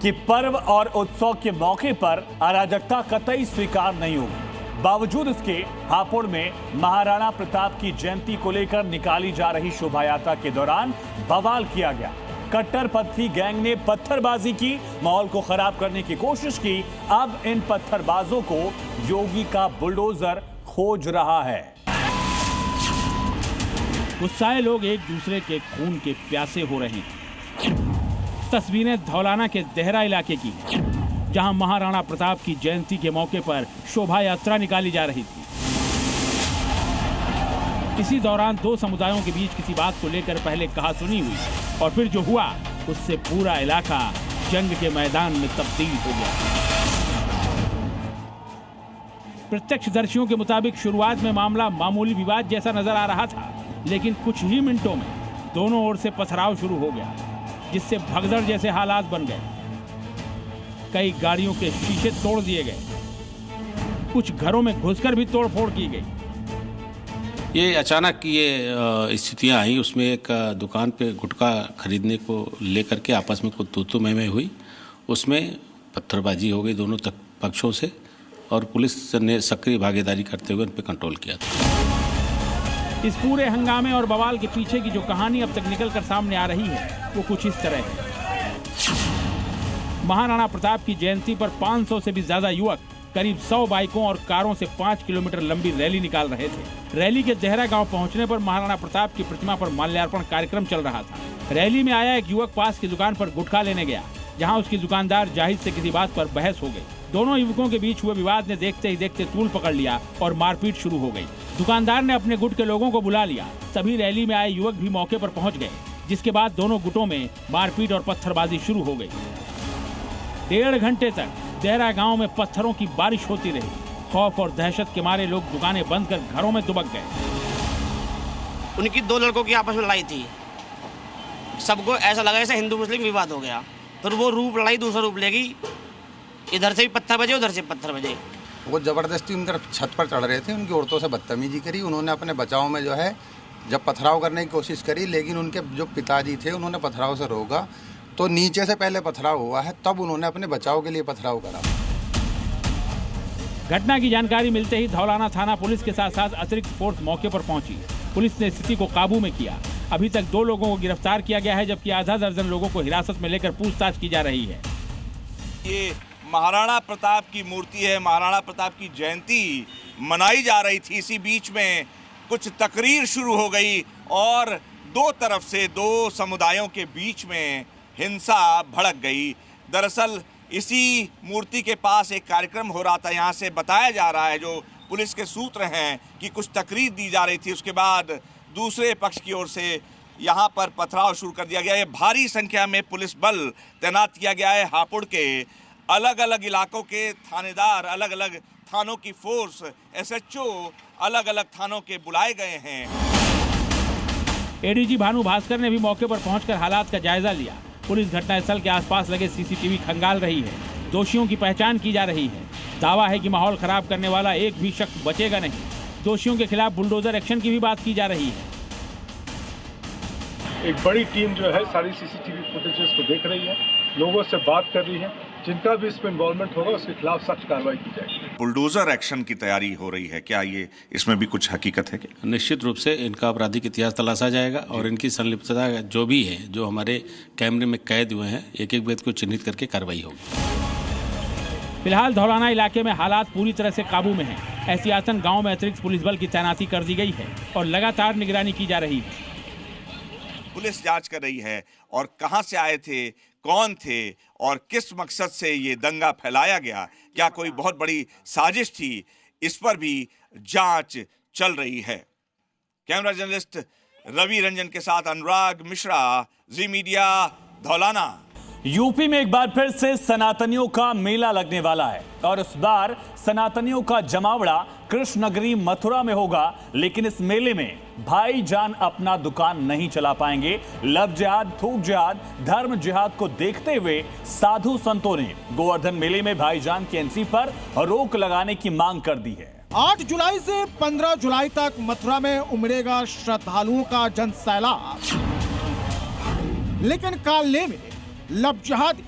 कि पर्व और उत्सव के मौके पर अराजकता कतई स्वीकार नहीं होगी। बावजूद इसके हापुड़ में महाराणा प्रताप की जयंती को लेकर निकाली जा रही शोभा यात्रा के दौरान बवाल किया गया। कट्टरपंथी गैंग ने पत्थरबाजी की, माहौल को खराब करने की कोशिश की। अब इन पत्थरबाजों को योगी का बुलडोजर खोज रहा है। गुस्साए लोग एक दूसरे के खून के प्यासे हो रहे हैं। तस्वीरें धौलाना के देहरा इलाके की हैं, जहां महाराणा प्रताप की जयंती के मौके पर शोभा यात्रा निकाली जा रही थी। इसी दौरान दो समुदायों के बीच किसी बात को लेकर पहले कहासुनी हुई और फिर जो हुआ उससे पूरा इलाका जंग के मैदान में तब्दील हो गया। प्रत्यक्षदर्शियों के मुताबिक शुरुआत में मामला मामूली विवाद जैसा नजर आ रहा था, लेकिन कुछ ही मिनटों में दोनों ओर से पथराव शुरू हो गया, जिससे भगदड़ जैसे हालात बन गए। कई गाड़ियों के शीशे तोड़ दिए गए, कुछ घरों में घुसकर भी तोड़फोड़ की गई। ये अचानक ये स्थितियां आई। उसमें एक दुकान पे गुटखा खरीदने को लेकर के आपस में कुछ तू-तू मैं हुई। उसमें पत्थरबाजी हो गई दोनों पक्षों से और पुलिस ने सक्रिय भागीदारी करते हुए उन पर कंट्रोल किया था। इस पूरे हंगामे और बवाल के पीछे की जो कहानी अब तक निकलकर सामने आ रही है वो कुछ इस तरह है। महाराणा प्रताप की जयंती पर 500 से भी ज्यादा युवक करीब 100 बाइकों और कारों से 5 किलोमीटर लंबी रैली निकाल रहे थे। रैली के देहरा गांव पहुंचने पर महाराणा प्रताप की प्रतिमा पर माल्यार्पण कार्यक्रम चल रहा था। रैली में आया एक युवक पास की दुकान पर गुटखा लेने गया, जहां उसकी दुकानदार जाहिद से किसी बात पर बहस हो गई। दोनों युवकों के बीच हुए विवाद ने देखते ही देखते तूल पकड़ लिया और मारपीट शुरू हो गई। दुकानदार ने अपने गुट के लोगों को बुला लिया। सभी रैली में आए युवक भी मौके पर पहुंच गए, जिसके बाद दोनों गुटों में मारपीट और पत्थरबाजी शुरू हो गई। 1.5 घंटे तक देहरा गांव में पत्थरों की बारिश होती रही। खौफ और दहशत के मारे लोग दुकानें बंद कर घरों में दुबक गए। उनकी 2 लड़कों की आपस में लड़ाई थी। सबको ऐसा लगा जैसे हिंदू मुस्लिम विवाद हो गया। फिर वो रूप लड़ाई दूसरा रूप लेगी। इधर से भी पत्थर बजे, उधर से पत्थर बजे। वो जबरदस्ती उनकर छत पर चढ़ रहे थे। उनकी औरतों से बदतमीजी करी। उन्होंने अपने बचाव में जो है जब पथराव करने की कोशिश करी, लेकिन उनके जो पिताजी थे उन्होंने पथराव से रोका। तो नीचे से पहले पथराव हुआ है, तब उन्होंने अपने बचाव के लिए पथराव करा। घटना की जानकारी मिलते ही धौलाना थाना पुलिस के साथ साथ अतिरिक्त फोर्स मौके पर पहुंची। पुलिस ने स्थिति को काबू में किया। अभी तक 2 लोगों को गिरफ्तार किया गया है, जबकि आधा दर्जन लोगों को हिरासत में लेकर पूछताछ की जा रही है। ये महाराणा प्रताप की मूर्ति है। महाराणा प्रताप की जयंती मनाई जा रही थी। इसी बीच में कुछ तकरीर शुरू हो गई और 2 तरफ से 2 समुदायों के बीच में हिंसा भड़क गई। दरअसल इसी मूर्ति के पास एक कार्यक्रम हो रहा था। यहाँ से बताया जा रहा है, जो पुलिस के सूत्र हैं, कि कुछ तकरीर दी जा रही थी। उसके बाद दूसरे पक्ष की ओर से यहाँ पर पथराव शुरू कर दिया गया है। भारी संख्या में पुलिस बल तैनात किया गया है। हापुड़ के अलग अलग इलाकों के थानेदार, अलग अलग थानों की फोर्स, SHO अलग अलग थानों के बुलाए गए हैं। ADG भानु भास्कर ने भी मौके पर पहुंचकर हालात का जायजा लिया। पुलिस घटनास्थल के आसपास लगे CCTV खंगाल रही है। दोषियों की पहचान की जा रही है। दावा है कि माहौल खराब करने वाला एक भी शख्स बचेगा नहीं। दोषियों के खिलाफ बुलडोजर एक्शन की भी बात की जा रही है। एक बड़ी टीम जो है सारी CCTV फुटेजेस को देख रही है, लोगों से बात कर रही है। जिनका भी इसमें इन्वॉल्वमेंट होगा उसके खिलाफ सख्त कार्रवाई की जाएगी। बुलडोजर एक्शन की तैयारी हो रही है, क्या ये इसमें भी कुछ हकीकत है क्या? निश्चित रूप से इनका आपराधिक इतिहास तलाशा जाएगा और इनकी संलिप्तता जो भी है, जो हमारे कैमरे में कैद हुए हैं, एक एक व्यक्ति को चिन्हित करके कार्रवाई होगी। फिलहाल धौलाना इलाके में हालात पूरी तरह से काबू में हैं। एहतियातन गांव में अतिरिक्त पुलिस बल की तैनाती कर दी गई है और लगातार निगरानी की जा रही है। पुलिस जांच कर रही है और कहां से आए थे, कौन थे और किस मकसद से ये दंगा फैलाया गया, क्या कोई बहुत बड़ी साजिश थी, इस पर भी जांच चल रही है। कैमरा जर्नलिस्ट रवि रंजन के साथ अनुराग मिश्रा, जी मीडिया, धौलाना। यूपी में एक बार फिर से सनातनियों का मेला लगने वाला है और इस बार सनातनियों का जमावड़ा कृष्ण नगरी मथुरा में होगा। लेकिन इस मेले में भाईजान अपना दुकान नहीं चला पाएंगे। लव जिहाद, थूक जिहाद, धर्म जिहाद को देखते हुए साधु संतों ने गोवर्धन मेले में भाईजान की एंट्री पर रोक लगाने की मांग कर दी है। 8 जुलाई से 15 जुलाई तक मथुरा में उमड़ेगा श्रद्धालुओं का जनसैलाब। लेकिन कालने में लव जिहादी,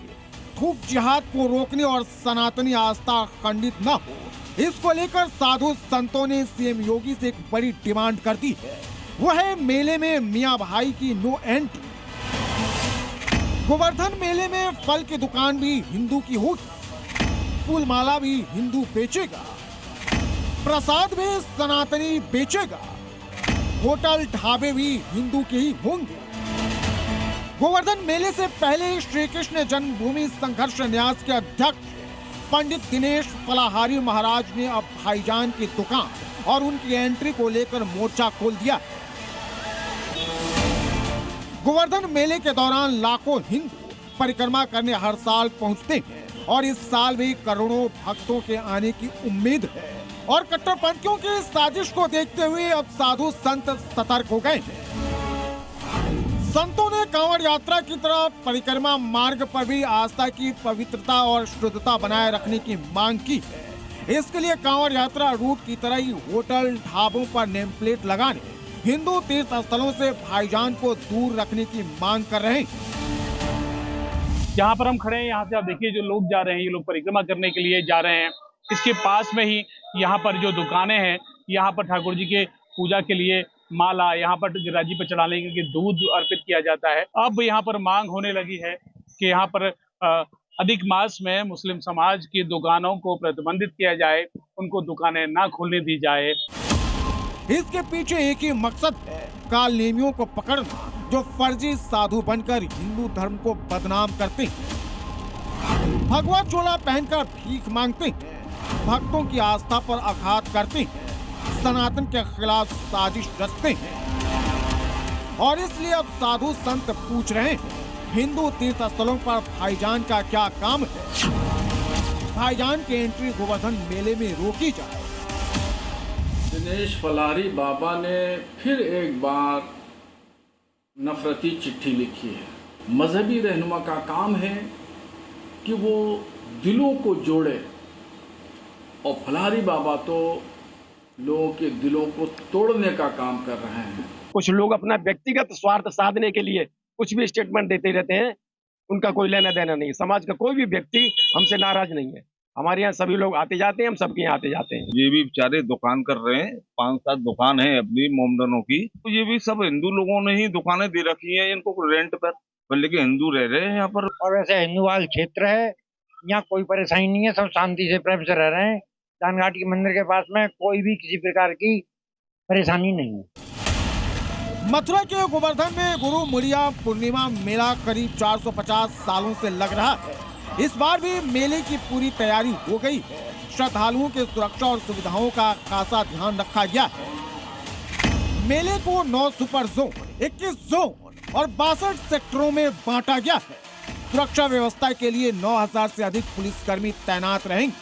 झूठ जिहाद को रोकने और सनातनी आस्था खंडित न हो, इसको लेकर साधु संतों ने सीएम योगी से एक बड़ी डिमांड कर दी है। वो है मेले में मियां भाई की नो एंट्री। गोवर्धन मेले में फल की दुकान भी हिंदू की होगी, फूल माला भी हिंदू बेचेगा, प्रसाद भी सनातनी बेचेगा, होटल ढाबे भी हिंदू के ही होंगे। गोवर्धन मेले से पहले श्री कृष्ण जन्मभूमि संघर्ष न्यास के अध्यक्ष पंडित दिनेश फलाहारी महाराज ने अब भाईजान की दुकान और उनकी एंट्री को लेकर मोर्चा खोल दिया। गोवर्धन मेले के दौरान लाखों हिंदू परिक्रमा करने हर साल पहुंचते हैं और इस साल भी करोड़ों भक्तों के आने की उम्मीद है। और कट्टरपंथियों की साजिश को देखते हुए अब साधु संत सतर्क हो गए हैं। संतों ने कांवड़ यात्रा की तरह परिक्रमा मार्ग पर भी आस्था की पवित्रता और शुद्धता बनाए रखने की मांग की है। इसके लिए कांवड़ यात्रा रूट की तरह ही होटल ढाबों पर नेम प्लेट लगाने, हिंदू तीर्थ स्थलों से भाईजान को दूर रखने की मांग कर रहे हैं। जहाँ पर हम खड़े हैं, यहाँ से आप देखिए जो लोग जा रहे हैं, ये लोग परिक्रमा करने के लिए जा रहे हैं। इसके पास में ही यहाँ पर जो दुकानें हैं, यहाँ पर ठाकुर जी के पूजा के लिए माला, यहाँ पर गिरिराज जी पर चढ़ाने के लिए दूध अर्पित किया जाता है। अब यहाँ पर मांग होने लगी है कि यहाँ पर अधिक मास में मुस्लिम समाज की दुकानों को प्रतिबंधित किया जाए, उनको दुकानें ना खोलने दी जाए। इसके पीछे एक ही मकसद है, कालनेमियों को पकड़ना जो फर्जी साधु बनकर हिंदू धर्म को बदनाम करते हैं, भगवा चोला पहनकर भीख मांगते हैं, भक्तों की आस्था पर आघात करते हैं, सनातन के खिलाफ साजिश रचते हैं। और इसलिए अब साधु संत पूछ रहे हैं, हिंदू तीर्थ स्थलों पर भाईजान का क्या काम है? भाईजान की एंट्री गोवर्धन मेले में रोकी जाए। दिनेश फलाहारी बाबा ने फिर एक बार नफरती चिट्ठी लिखी है। मजहबी रहनुमा का काम है कि वो दिलों को जोड़े, और फलाहारी बाबा तो लोगों के दिलों को तोड़ने का काम कर रहे हैं। कुछ लोग अपना व्यक्तिगत स्वार्थ साधने के लिए कुछ भी स्टेटमेंट देते रहते हैं, उनका कोई लेना देना नहीं। समाज का कोई भी व्यक्ति हमसे नाराज नहीं है। हमारे यहाँ सभी लोग आते जाते हैं, हम सबके यहाँ आते जाते हैं। ये भी बेचारे दुकान कर रहे हैं, 5-7 दुकान है अपनी मोमडनों की, तो ये भी सब हिंदू लोगों ने ही दुकानें दे रखी है इनको रेंट पर, लेकिन हिंदू रह रहे हैं यहाँ पर। और वैसे हिंदूवाल क्षेत्र है, यहाँ कोई परेशानी नहीं है, सब शांति से प्रेम से रह रहे हैं। दानघाट के मंदिर के पास में कोई भी किसी प्रकार की परेशानी नहीं है। मथुरा के गोवर्धन में गुरु मुड़िया पूर्णिमा मेला करीब 450 सालों से लग रहा है। इस बार भी मेले की पूरी तैयारी हो गई है। श्रद्धालुओं के सुरक्षा और सुविधाओं का खासा ध्यान रखा गया है। मेले को 9 सुपर जोन, 21 जोन और 62 सेक्टरों में बांटा गया है। सुरक्षा व्यवस्था के लिए 9000 से अधिक पुलिसकर्मी तैनात रहेंगे,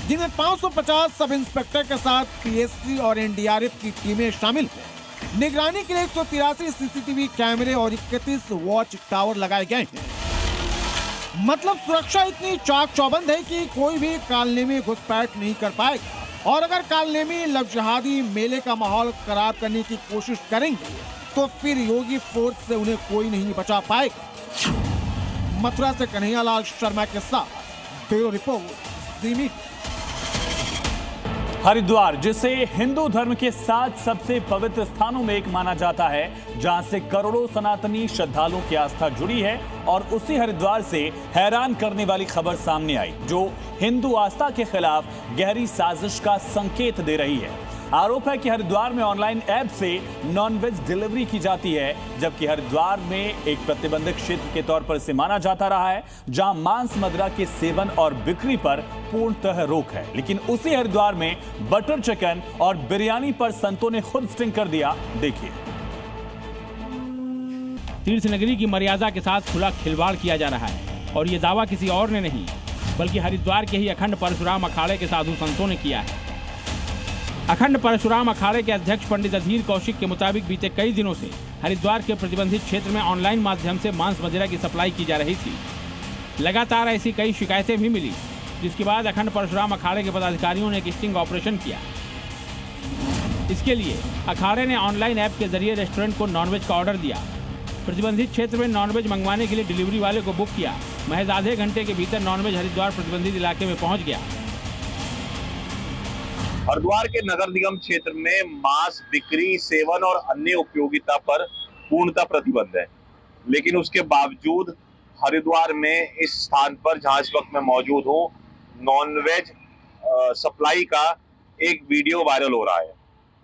जिनमें 550 सब इंस्पेक्टर के साथ पीएससी और एनडीआरएफ की टीमें शामिल हैं। निगरानी के लिए 183 सीसीटीवी कैमरे और 31 वॉच टावर लगाए गए हैं। मतलब सुरक्षा इतनी चाक चौबंद है कि कोई भी कालनेमी घुसपैठ नहीं कर पाएगा। और अगर कालनेमी लवजिहादी मेले का माहौल खराब करने की कोशिश करेंगे तो फिर योगी फोर्स से उन्हें कोई नहीं बचा पाएगा। मथुरा से कन्हैयालाल शर्मा के साथ ब्यूरो रिपोर्ट, ज़ी मीडिया। हरिद्वार, जिसे हिंदू धर्म के 7 सबसे पवित्र स्थानों में एक माना जाता है, जहां से करोड़ों सनातनी श्रद्धालुओं की आस्था जुड़ी है, और उसी हरिद्वार से हैरान करने वाली खबर सामने आई, जो हिंदू आस्था के खिलाफ गहरी साजिश का संकेत दे रही है। आरोप है कि हरिद्वार में ऑनलाइन ऐप से नॉनवेज डिलीवरी की जाती है, जबकि हरिद्वार में एक प्रतिबंधित क्षेत्र के तौर पर इसे माना जाता रहा है, जहां मांस मदिरा के सेवन और बिक्री पर पूर्णतः रोक है। लेकिन उसी हरिद्वार में बटर चिकन और बिरयानी पर संतों ने खुद स्टिंग कर दिया। देखिए, तीर्थ नगरी की मर्यादा के साथ खुला खिलवाड़ किया जा रहा है, और ये दावा किसी और ने नहीं बल्कि हरिद्वार के ही अखंड परशुराम अखाड़े के साधु संतों ने किया है। अखंड परशुराम अखाड़े के अध्यक्ष पंडित अधीर कौशिक के मुताबिक बीते कई दिनों से हरिद्वार के प्रतिबंधित क्षेत्र में ऑनलाइन माध्यम से मांस मदिरा की सप्लाई की जा रही थी। लगातार ऐसी कई शिकायतें भी मिली, जिसके बाद अखंड परशुराम अखाड़े के पदाधिकारियों ने एक स्टिंग ऑपरेशन किया। इसके लिए अखाड़े ने ऑनलाइन ऐप के जरिए रेस्टोरेंट को नॉनवेज का ऑर्डर दिया। प्रतिबंधित क्षेत्र में नॉनवेज मंगवाने के लिए डिलीवरी वाले को बुक किया। महज आधे घंटे के भीतर नॉनवेज हरिद्वार प्रतिबंधित इलाके में पहुंच गया। हरिद्वार के नगर निगम क्षेत्र में मांस बिक्री, सेवन और अन्य उपयोगिता पर पूर्णतः प्रतिबंध है, लेकिन उसके बावजूद हरिद्वार में इस स्थान पर जहां इस वक्त मैं मौजूद हूं, नॉनवेज सप्लाई का एक वीडियो वायरल हो रहा है।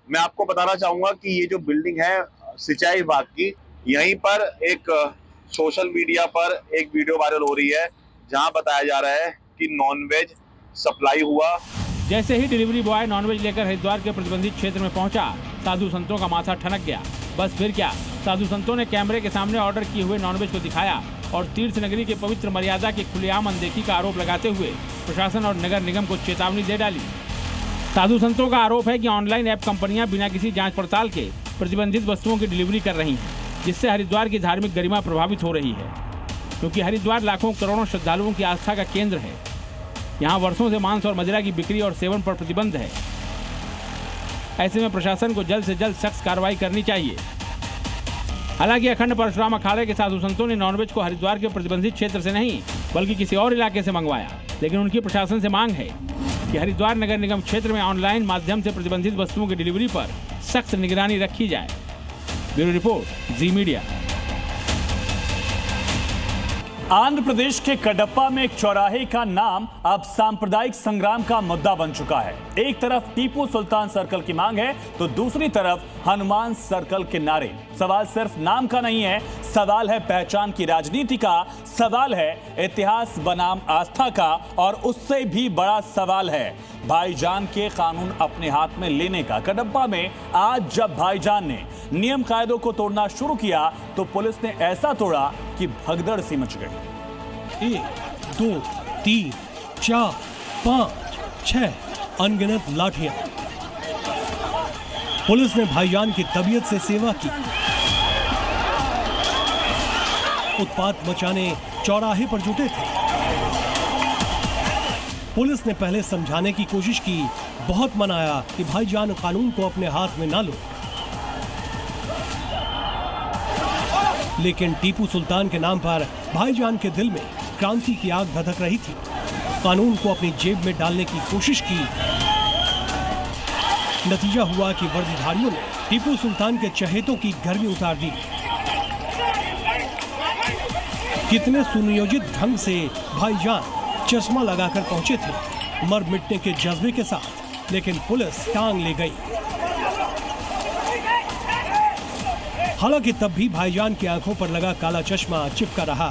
मैं आपको बताना चाहूंगा कि ये जो बिल्डिंग है सिंचाई विभाग की, यहीं पर एक सोशल मीडिया पर एक वीडियो वायरल हो रही है जहां बताया जा रहा है कि नॉनवेज सप्लाई हुआ। जैसे ही डिलीवरी बॉय नॉनवेज लेकर हरिद्वार के प्रतिबंधित क्षेत्र में पहुंचा, साधु संतों का माथा ठनक गया। बस फिर क्या, साधु संतों ने कैमरे के सामने ऑर्डर किए हुए नॉनवेज को दिखाया और तीर्थ नगरी के पवित्र मर्यादा की खुलेआम अनदेखी का आरोप लगाते हुए प्रशासन और नगर निगम को चेतावनी दे डाली। साधु संतों का आरोप है कि ऑनलाइन ऐप कंपनियां बिना किसी जांच पड़ताल के प्रतिबंधित वस्तुओं की डिलीवरी कर रही हैं, जिससे हरिद्वार की धार्मिक गरिमा प्रभावित हो रही है। क्योंकि हरिद्वार लाखों करोड़ों श्रद्धालुओं की आस्था का केंद्र है। यहाँ वर्षों से मांस और मदिरा की बिक्री और सेवन पर प्रतिबंध है। ऐसे में प्रशासन को जल्द से जल्द सख्त कार्रवाई करनी चाहिए। हालांकि अखंड परशुराम अखाड़े के साधु संतों ने नॉनवेज को हरिद्वार के प्रतिबंधित क्षेत्र से नहीं बल्कि किसी और इलाके से मंगवाया, लेकिन उनकी प्रशासन से मांग है कि हरिद्वार नगर निगम क्षेत्र में ऑनलाइन माध्यम से प्रतिबंधित वस्तुओं की डिलीवरी पर सख्त निगरानी रखी जाए। ब्यूरो रिपोर्ट, जी मीडिया। आंध्र प्रदेश के कडप्पा में एक चौराहे का नाम अब सांप्रदायिक संग्राम का मुद्दा बन चुका है। एक तरफ टीपू सुल्तान सर्कल की मांग है तो दूसरी तरफ हनुमान सर्कल के नारे। सवाल सिर्फ नाम का नहीं है, सवाल है पहचान की राजनीति का, सवाल है इतिहास बनाम आस्था का, और उससे भी बड़ा सवाल है भाईजान के कानून अपने हाथ में लेने का। कडप्पा में आज जब भाईजान ने नियम कायदों को तोड़ना शुरू किया तो पुलिस ने ऐसा तोड़ा कि भगदड़ सी मच गई। 1, 2, 3, 4, 5, 6 अनगिनत लाठियां। पुलिस ने भाईजान की तबीयत से सेवा की। उत्पात मचाने चौराहे पर जुटे थे। पुलिस ने पहले समझाने की कोशिश की, बहुत मनाया कि भाईजान कानून को अपने हाथ में ना लो, लेकिन टीपू सुल्तान के नाम पर भाईजान के दिल में क्रांति की आग धधक रही थी। कानून को अपनी जेब में डालने की कोशिश की। नतीजा हुआ कि वर्दीधारियों ने टीपू सुल्तान के चहेतों की गर्मी उतार दी। कितने सुनियोजित ढंग से भाईजान चश्मा लगाकर पहुंचे थे, मर मिटने के जज्बे के साथ, लेकिन पुलिस टांग ले गई। हालांकि तब भी भाईजान की आंखों पर लगा काला चश्मा चिपका रहा।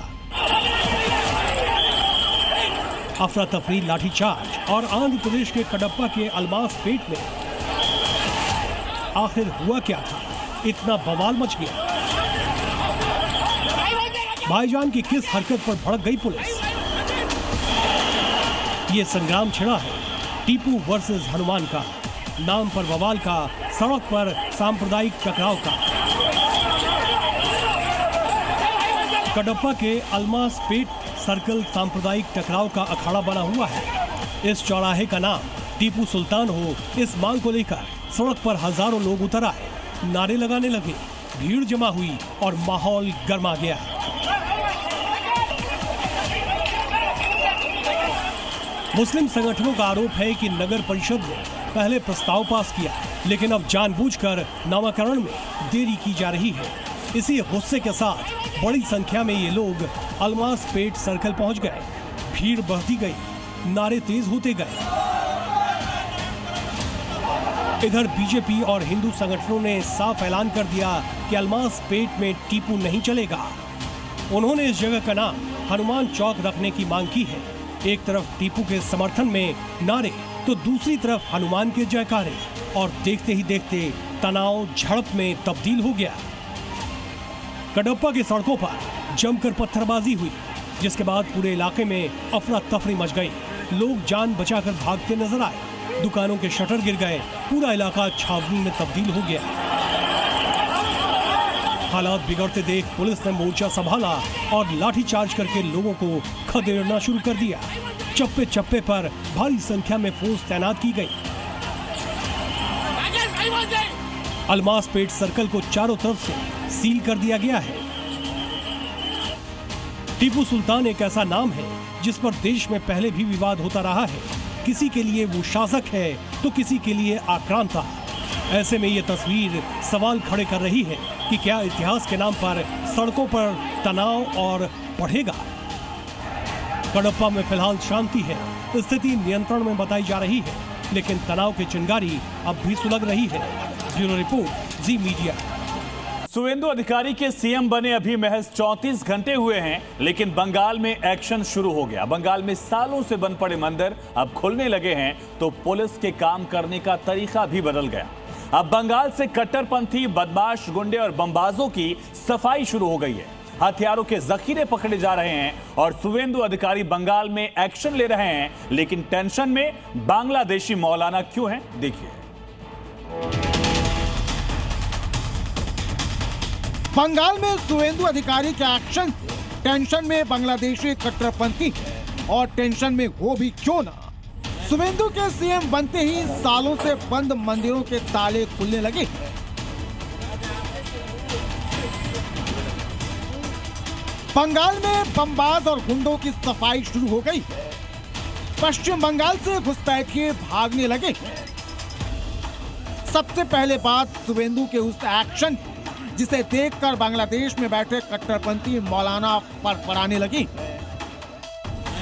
अफरा तफरी, लाठीचार्ज और आंध्र प्रदेश के कडप्पा के अलमास पेट में आखिर हुआ क्या था? इतना बवाल मच गया। भाईजान की किस हरकत पर भड़क गई पुलिस? ये संग्राम छिड़ा है टीपू वर्सेस हनुमान का, नाम पर बवाल का, सड़क पर सांप्रदायिक टकराव का। कडप्पा के अलमास पेट सर्कल सांप्रदायिक टकराव का अखाड़ा बना हुआ है। इस चौराहे का नाम टीपू सुल्तान हो, इस मांग को लेकर सड़क पर हजारों लोग उतर आए, नारे लगाने लगे, भीड़ जमा हुई और माहौल गर्मा गया। मुस्लिम संगठनों का आरोप है कि नगर परिषद ने पहले प्रस्ताव पास किया, लेकिन अब जानबूझकर नामकरण में देरी की जा रही है। इसी गुस्से के साथ बड़ी संख्या में ये लोग अलमास पेट सर्कल पहुंच गए। भीड़ बढ़ती गई, नारे तेज होते गए। इधर बीजेपी और हिंदू संगठनों ने साफ ऐलान कर दिया कि अलमास पेट में टीपू नहीं चलेगा। उन्होंने इस जगह का नाम हनुमान चौक रखने की मांग की है। एक तरफ टीपू के समर्थन में नारे तो दूसरी तरफ हनुमान के जयकारे, और देखते ही देखते तनाव झड़प में तब्दील हो गया। कडप्पा की सड़कों पर जमकर पत्थरबाजी हुई, जिसके बाद पूरे इलाके में अफरा तफरी मच गई। लोग जान बचाकर भागते नजर आए, दुकानों के शटर गिर गए, पूरा इलाका छावनी में तब्दील हो गया। हालात बिगड़ते देख पुलिस ने मोर्चा संभाला और लाठीचार्ज करके लोगों को खदेड़ना शुरू कर दिया। चप्पे चप्पे पर भारी संख्या में फोर्स तैनात की गई। अलमास पेट सर्कल को चारों तरफ से सील कर दिया गया है। टीपू सुल्तान एक ऐसा नाम है जिस पर देश में पहले भी विवाद होता रहा है। किसी के लिए वो शासक है तो किसी के लिए आक्रांता। ऐसे में ये तस्वीर सवाल खड़े कर रही है कि क्या इतिहास के नाम पर सड़कों पर तनाव और बढ़ेगा। कडप्पा में फिलहाल शांति है, स्थिति नियंत्रण में बताई जा रही है, लेकिन तनाव की चिंगारी अब भी सुलग रही है। ब्यूरो रिपोर्ट, जी मीडिया। सुवेंदु अधिकारी के सीएम बने अभी महज 34 घंटे हुए हैं, लेकिन बंगाल में एक्शन शुरू हो गया। बंगाल में सालों से बंद पड़े मंदिर अब खुलने लगे हैं, तो पुलिस के काम करने का तरीका भी बदल गया। अब बंगाल से कट्टरपंथी, बदमाश, गुंडे और बमबाजों की सफाई शुरू हो गई है। हथियारों के जखीरे पकड़े जा रहे हैं और सुवेंदु अधिकारी बंगाल में एक्शन ले रहे हैं, लेकिन टेंशन में बांग्लादेशी मौलाना क्यों हैं, देखिए। बंगाल में सुवेंदु अधिकारी के एक्शन से टेंशन में बांग्लादेशी कट्टरपंथी और टेंशन में वो भी क्यों ना। सुवेंदु के सीएम बनते ही सालों से बंद मंदिरों के ताले खुलने लगे। बंगाल में बमबाज और गुंडों की सफाई शुरू हो गई। पश्चिम बंगाल से घुसपैठिए भागने लगे। सबसे पहले बात सुवेंदु के उस एक्शन की, जिसे देखकर बांग्लादेश में बैठे कट्टरपंथी मौलाना फड़फड़ाने लगी।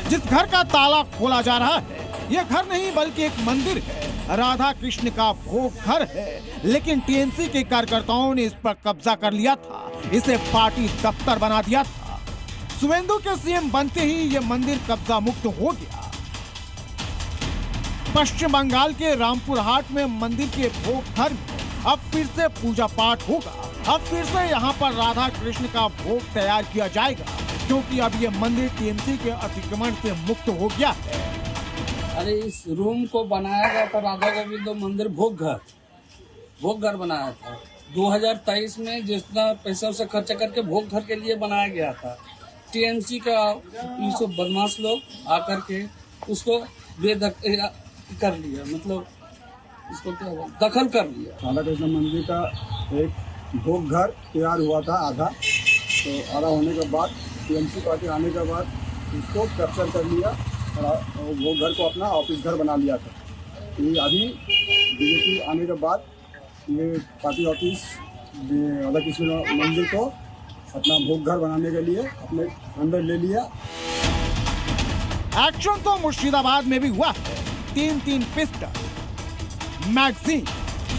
जिस घर का ताला खोला जा रहा है, यह घर नहीं बल्कि एक मंदिर है, राधा कृष्ण का भोग घर है। लेकिन टीएमसी के कार्यकर्ताओं ने इस पर कब्जा कर लिया था, इसे पार्टी दफ्तर बना दिया था। सुवेंदु के सीएम बनते ही यह मंदिर कब्जा मुक्त हो गया। पश्चिम बंगाल के रामपुर हाट में मंदिर के भोग घर में अब फिर से पूजा पाठ होगा। अब फिर से यहाँ पर राधा कृष्ण का भोग तैयार किया जाएगा, क्योंकि अब ये मंदिर टीएमसी के अतिक्रमण से मुक्त हो गया है। अरे इस रूम को बनाया गया था राधा गोविंद मंदिर भोग घर बनाया था। 2023 में जितना पैसा उसे खर्चा करके भोग घर के लिए बनाया गया था, टीएमसी का ये सब बदमाश लोग आकर के उसको कर लिया, मतलब इसको क्या हुआ, दखल कर लिया। राधा कृष्ण मंदिर का एक भोग घर तैयार हुआ था आधा, तो आधा होने के बाद टीएमसी पार्टी आने के बाद उसको कैप्चर कर लिया और भोग घर को अपना ऑफिस घर बना लिया था। ये अभी बीजेपी आने के बाद ये पार्टी ऑफिस राधा कृष्ण मंदिर को अपना भोग घर बनाने के लिए अपने अंदर ले लिया। एक्शन तो मुर्शिदाबाद में भी हुआ है। 3 पिस्टल, मैगजीन,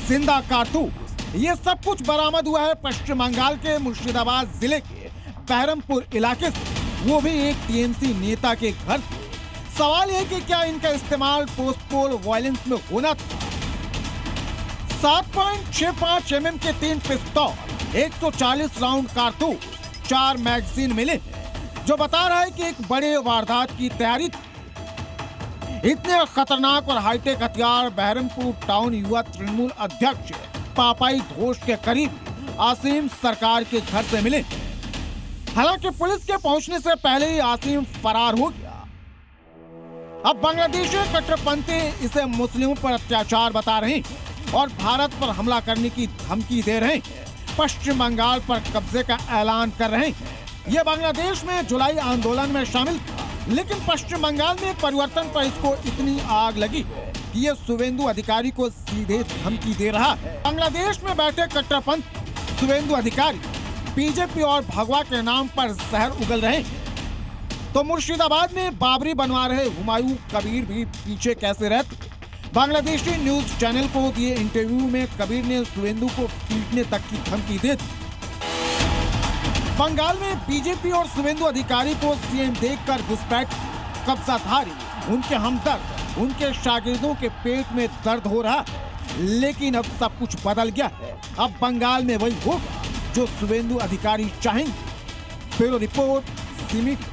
जिंदा कारतूस, ये सब कुछ बरामद हुआ है पश्चिम बंगाल के मुर्शिदाबाद जिले के बहरमपुर इलाके से, वो भी एक टीएमसी नेता के घर से। सवाल है कि क्या इनका इस्तेमाल पोस्ट पोल वायलेंस में होना था। 7.65 mm के 3 पिस्तौल, 140 राउंड कारतूस, 4 मैगजीन मिले हैं, जो बता रहा है कि एक बड़े वारदात की तैयारी थी। इतने खतरनाक और हाईटेक हथियार बहरमपुर टाउन युवा तृणमूल अध्यक्ष पापाई घोष के करीब आसिम सरकार के घर से मिले। हालांकि पुलिस के पहुंचने से पहले ही आसिम फरार हो गया। अब बांग्लादेशी कट्टरपंथी इसे मुस्लिमों पर अत्याचार बता रहे हैं और भारत पर हमला करने की धमकी दे रहे हैं। पश्चिम बंगाल पर कब्जे का ऐलान कर रहे हैं। यह बांग्लादेश में जुलाई आंदोलन में शामिल था, लेकिन पश्चिम बंगाल में परिवर्तन पर इसको इतनी आग लगी है कि ये सुवेंदु अधिकारी को सीधे धमकी दे रहा है। बांग्लादेश में बैठे कट्टरपंथी सुवेंदु अधिकारी बीजेपी और भगवा के नाम पर जहर उगल रहे हैं, तो मुर्शिदाबाद में बाबरी बनवा रहे हुमायूं कबीर भी पीछे कैसे रहते। बांग्लादेशी न्यूज चैनल को दिए इंटरव्यू में कबीर ने सुवेंदु को पीटने तक की धमकी दे दी। बंगाल में बीजेपी और सुवेंदु अधिकारी को सीएम देखकर घुसपैठ कब्जाधारी, उनके हमदर्द, उनके शागिर्दों के पेट में दर्द हो रहा है। लेकिन अब सब कुछ बदल गया है। अब बंगाल में वही होगा जो सुवेंदु अधिकारी चाहेंगे। ब्यूरो रिपोर्ट, सीमित।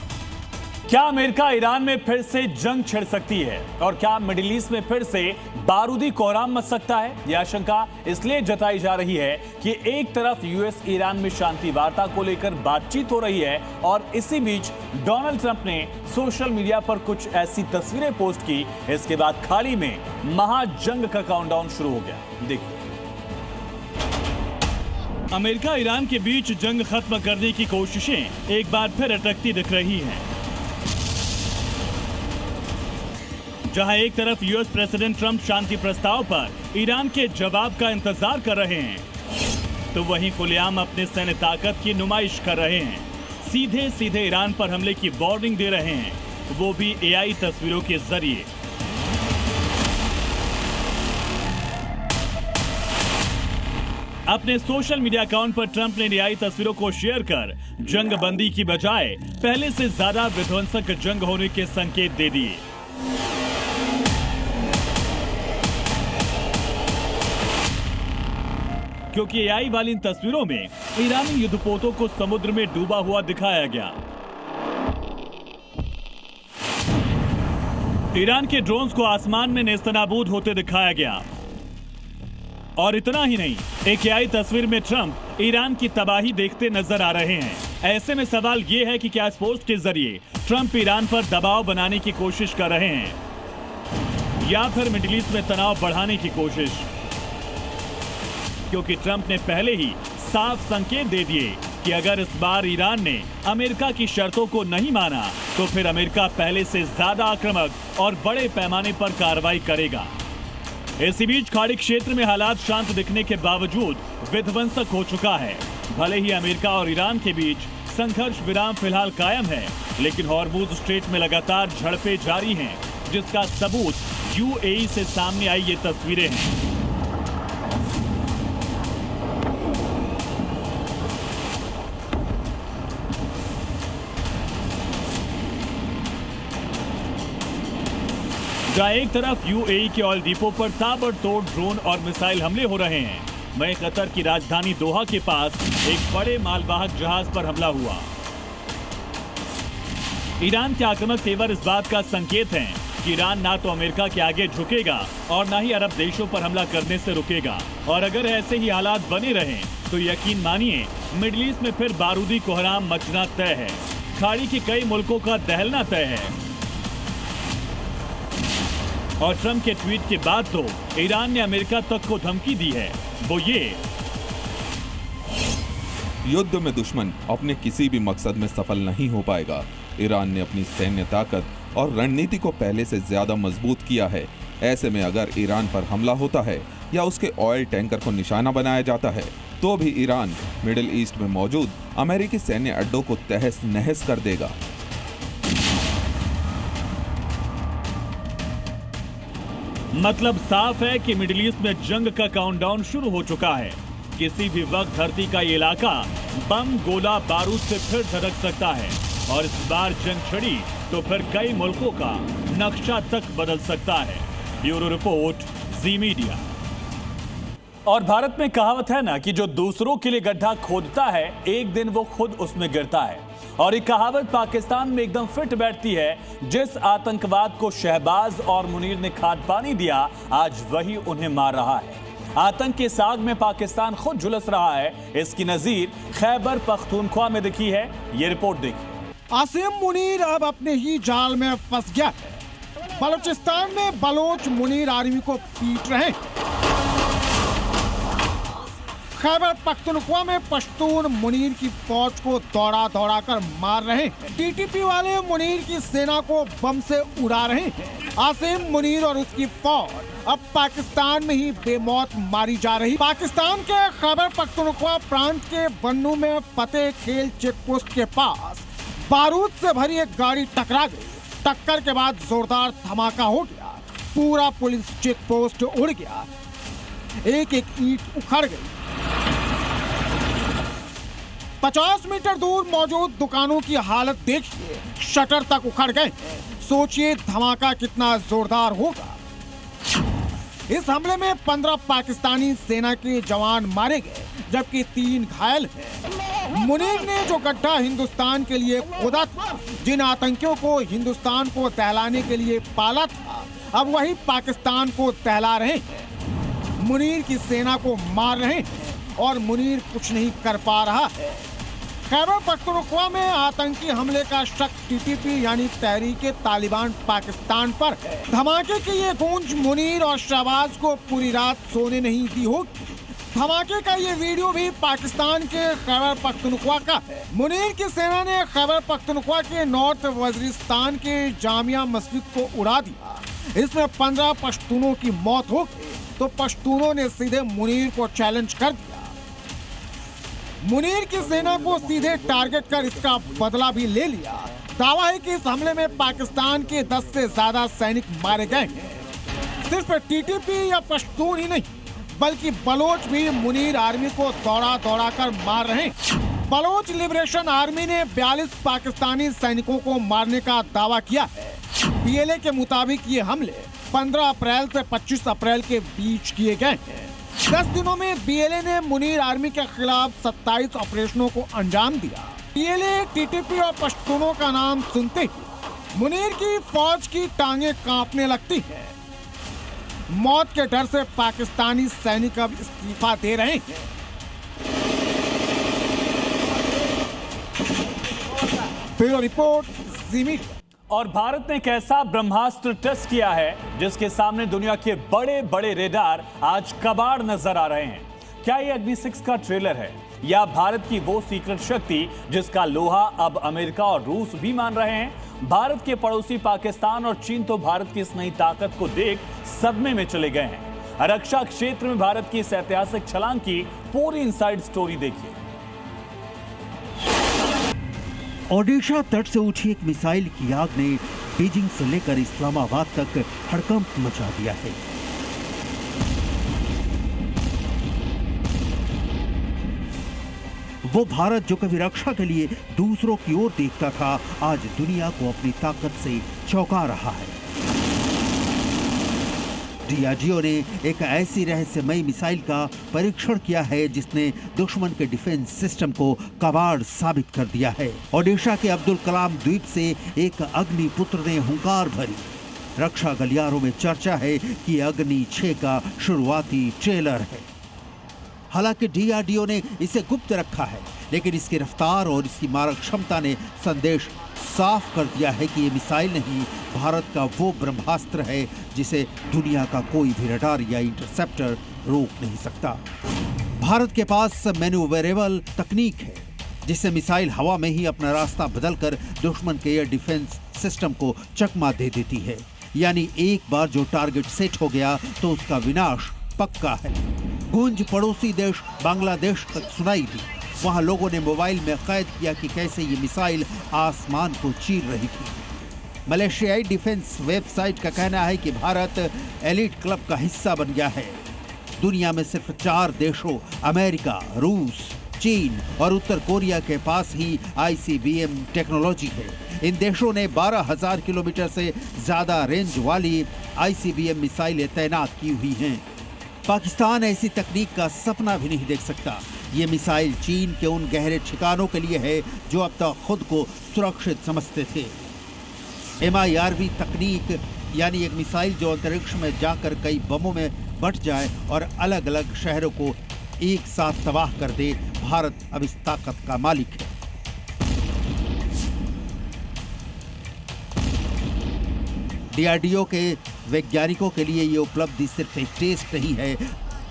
क्या अमेरिका ईरान में फिर से जंग छिड़ सकती है और क्या मिडिल ईस्ट में फिर से बारूदी कोहराम मच सकता है? यह आशंका इसलिए जताई जा रही है कि एक तरफ यूएस ईरान में शांति वार्ता को लेकर बातचीत हो रही है और इसी बीच डोनाल्ड ट्रंप ने सोशल मीडिया पर कुछ ऐसी तस्वीरें पोस्ट की। इसके बाद खाड़ी में महाजंग का काउंटडाउन शुरू हो गया। देखिए। अमेरिका ईरान के बीच जंग खत्म करने की कोशिशें एक बार फिर अटकती दिख रही हैं। जहां एक तरफ यूएस प्रेसिडेंट ट्रंप शांति प्रस्ताव पर ईरान के जवाब का इंतजार कर रहे हैं, तो वहीं खुलेआम अपने सैन्य ताकत की नुमाइश कर रहे हैं। सीधे सीधे ईरान पर हमले की वार्निंग दे रहे हैं, वो भी एआई तस्वीरों के जरिए। अपने सोशल मीडिया अकाउंट पर ट्रंप ने एआई तस्वीरों को शेयर कर जंग बंदी की बजाय पहले से ज्यादा विध्वंसक जंग होने के संकेत दे दिए। क्योंकि एआई वाली इन तस्वीरों में ईरानी युद्धपोतों को समुद्र में डूबा हुआ दिखाया गया। ईरान के ड्रोन्स को आसमान में नेस्तनाबूद होते दिखाया गया। और इतना ही नहीं, एक एआई तस्वीर में ट्रंप ईरान की तबाही देखते नजर आ रहे हैं। ऐसे में सवाल ये है कि क्या इस पोस्ट के जरिए ट्रंप ईरान पर दबाव बनाने की कोशिश कर रहे हैं या फिर मिडिल ईस्ट में तनाव बढ़ाने की कोशिश? क्योंकि ट्रंप ने पहले ही साफ संकेत दे दिए कि अगर इस बार ईरान ने अमेरिका की शर्तों को नहीं माना तो फिर अमेरिका पहले से ज्यादा आक्रामक और बड़े पैमाने पर कार्रवाई करेगा। इसी बीच खाड़ी क्षेत्र में हालात शांत दिखने के बावजूद विध्वंसक हो चुका है। भले ही अमेरिका और ईरान के बीच संघर्ष विराम फिलहाल कायम है, लेकिन हॉर्मुज स्ट्रेट में लगातार झड़पें जारी हैं, जिसका सबूत यूएई से सामने आई ये तस्वीरें हैं। जहां एक तरफ यूएई के ऑयल डिपो पर ताबड़तोड़ ड्रोन और मिसाइल हमले हो रहे हैं, वहीं कतर की राजधानी दोहा के पास एक बड़े मालवाहक जहाज पर हमला हुआ। ईरान के आक्रामक तेवर इस बात का संकेत हैं कि ईरान ना तो अमेरिका के आगे झुकेगा और ना ही अरब देशों पर हमला करने से रुकेगा। और अगर ऐसे ही हालात बने रहें तो यकीन मानिए मिडिल ईस्ट में फिर बारूदी कोहराम मचना तय है। खाड़ी के कई मुल्कों का दहलना तय है। और ट्रंप के ट्वीट के बाद तो ईरान ने अमेरिका तक को धमकी दी है, वो ये: युद्ध में दुश्मन अपने किसी भी मकसद में सफल नहीं हो पाएगा। ईरान ने अपनी सैन्य ताकत और रणनीति को पहले से ज्यादा मजबूत किया है। ऐसे में अगर ईरान पर हमला होता है या उसके ऑयल टैंकर को निशाना बनाया जाता है तो भी ईरान मिडिल ईस्ट में मौजूद अमेरिकी सैन्य अड्डों को तहस नहस कर देगा। मतलब साफ है कि मिडिल ईस्ट में जंग का काउंटडाउन शुरू हो चुका है। किसी भी वक्त धरती का ये इलाका बम, गोला, बारूद से फिर धड़क सकता है और इस बार जंग छिड़ी तो फिर कई मुल्कों का नक्शा तक बदल सकता है। ब्यूरो रिपोर्ट, जी मीडिया। और भारत में कहावत है ना कि जो दूसरों के लिए गड्ढा खोदता है एक दिन वो खुद उसमें गिरता है। और ये कहावत पाकिस्तान में एकदम फिट बैठती है। जिस आतंकवाद को शहबाज और मुनीर ने खाद पानी दिया, आज वही उन्हें मार रहा है। आतंक के साग में पाकिस्तान खुद झुलस रहा है। इसकी नजीर खैबर पख्तूनख्वा में दिखी है। ये रिपोर्ट देखिए। आसिम मुनीर अब अपने ही जाल में फंस गया है। बलूचिस्तान में बलोच मुनीर आर्मी को पीट रहे हैं। खैबर पख्तूनख्वा में पश्तून मुनीर की फौज को दौड़ा दौड़ा कर मार रहे हैं। टीटीपी वाले मुनीर की सेना को बम से उड़ा रहे हैं। आसिम मुनीर और उसकी फौज अब पाकिस्तान में ही बेमौत मारी जा रही। पाकिस्तान के खैबर पख्तूनख्वा प्रांत के बन्नू में फतेह खेल चेक पोस्ट के पास बारूद से भरी एक गाड़ी टकरा गई। टक्कर के बाद जोरदार धमाका हो गया। पूरा पुलिस चेक पोस्ट उड़ गया। एक एक ईंट उखड़ गई। 50 मीटर दूर मौजूद दुकानों की हालत देखिए, शटर तक उखड़ गए। सोचिए धमाका कितना जोरदार होगा। इस हमले में 15 पाकिस्तानी सेना के जवान मारे गए, जबकि 3 घायल हैं। मुनीर ने जो गड्ढा हिंदुस्तान के लिए खोदा था, जिन आतंकियों को हिंदुस्तान को दहलाने के लिए पाला था, अब वही पाकिस्तान को दहला रहे हैं। मुनीर की सेना को मार रहे हैं और मुनीर कुछ नहीं कर पा रहा है। खैबर पख्तूनख्वा में आतंकी हमले का शक टीटीपी यानी तहरीक तालिबान पाकिस्तान पर है। धमाके की ये गूंज मुनीर और शहबाज को पूरी रात सोने नहीं दी होगी। धमाके का ये वीडियो भी पाकिस्तान के खैबर पख्तूनख्वा का है। मुनीर की सेना ने खैबर पख्तूनख्वा के नॉर्थ वजीरिस्तान के जामिया मस्जिद को उड़ा दिया। इसमें 15 पश्तूनों की मौत हो गई तो पश्तूनों ने सीधे मुनीर को चैलेंज कर दिया। मुनीर की सेना को सीधे टारगेट कर इसका बदला भी ले लिया। दावा है कि इस हमले में पाकिस्तान के 10 से ज्यादा सैनिक मारे गए हैं। सिर्फ टीटीपी या पश्तून ही नहीं बल्कि बलोच भी मुनीर आर्मी को दौड़ा दौड़ा कर मार रहे हैं। बलोच लिबरेशन आर्मी ने 42 पाकिस्तानी सैनिकों को मारने का दावा किया है। पीएलए के मुताबिक ये हमले 15 अप्रैल से 25 अप्रैल के बीच किए गए हैं। 10 दिनों में बीएलए ने मुनीर आर्मी के खिलाफ 27 ऑपरेशनों को अंजाम दिया। पीएलए, टीटीपी और पश्तूनों का नाम सुनते ही मुनीर की फौज की टांगें कांपने लगती हैं। मौत के डर से पाकिस्तानी सैनिक अब इस्तीफा दे रहे हैं। ब्यूरो रिपोर्ट, जी मीडिया। और भारत ने एक ऐसा ब्रह्मास्त्र टेस्ट किया है जिसके सामने दुनिया के बड़े बड़े रेडार आज कबाड़ नजर आ रहे हैं। क्या ये अग्नि 6 का ट्रेलर है या भारत की वो सीक्रेट शक्ति जिसका लोहा अब अमेरिका और रूस भी मान रहे हैं? भारत के पड़ोसी पाकिस्तान और चीन तो भारत की इस नई ताकत को देख सदमे में चले गए हैं। रक्षा क्षेत्र में भारत की इस ऐतिहासिक छलांग की पूरी इनसाइड स्टोरी देखिए। ओडिशा तट से उठी एक मिसाइल की आग ने बीजिंग से लेकर इस्लामाबाद तक हड़कंप मचा दिया है। वो भारत जो कभी रक्षा के लिए दूसरों की ओर देखता था, आज दुनिया को अपनी ताकत से चौंका रहा है। डीआरडीओ ने एक ऐसी रहस्यमयी मिसाइल का परीक्षण किया है जिसने दुश्मन के डिफेंस सिस्टम को कबाड़ साबित कर दिया है। ओडिशा के अब्दुल कलाम द्वीप से एक अग्निपुत्र ने हुंकार भरी। रक्षा गलियारों में चर्चा है कि अग्नि 6 का शुरुआती ट्रेलर है। हालांकि डीआरडीओ ने इसे गुप्त रखा है, लेकिन इसकी रफ्तार और इसकी मारक क्षमता ने संदेश साफ कर दिया है कि ये मिसाइल नहीं, भारत का वो ब्रह्मास्त्र है जिसे दुनिया का कोई भी रडार या इंटरसेप्टर रोक नहीं सकता। भारत के पास मैन्यूवरेबल तकनीक है जिससे मिसाइल हवा में ही अपना रास्ता बदलकर दुश्मन के एयर डिफेंस सिस्टम को चकमा दे देती है। यानी एक बार जो टारगेट सेट हो गया तो उसका विनाश पक्का है। गूंज पड़ोसी देश बांग्लादेश तक सुनाई दी। वहां लोगों ने मोबाइल में कैद किया कि कैसे ये मिसाइल आसमान को चीर रही थी। मलेशियाई डिफेंस वेबसाइट का कहना है कि भारत एलिट क्लब का हिस्सा बन गया है। दुनिया में सिर्फ 4 देशों अमेरिका, रूस, चीन और उत्तर कोरिया के पास ही ICBM टेक्नोलॉजी है। इन देशों ने 12,000 किलोमीटर से ज्यादा रेंज वाली ICBM मिसाइलें तैनात की हुई हैं। पाकिस्तान ऐसी तकनीक का सपना भी नहीं देख सकता। ये मिसाइल चीन के उन गहरे ठिकानों के लिए है जो अब तक खुद को सुरक्षित समझते थे। MIRV तकनीक यानी एक मिसाइल जो अंतरिक्ष में जाकर कई बमों में बट जाए और अलग अलग शहरों को एक साथ तबाह कर दे। भारत अब इस ताकत का मालिक है। डीआरडीओ के वैज्ञानिकों के लिए ये उपलब्धि सिर्फ एक टेस्ट नहीं है,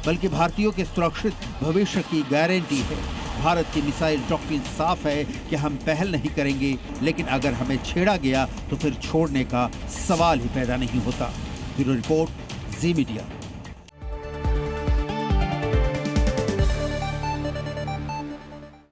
बल्कि भारतीयों के सुरक्षित भविष्य की गारंटी है। भारत की मिसाइल डॉक्ट्रिन साफ है कि हम पहल नहीं करेंगे, लेकिन अगर हमें छेड़ा गया तो फिर छोड़ने का सवाल ही पैदा नहीं होता। ब्यूरो रिपोर्ट, जी मीडिया।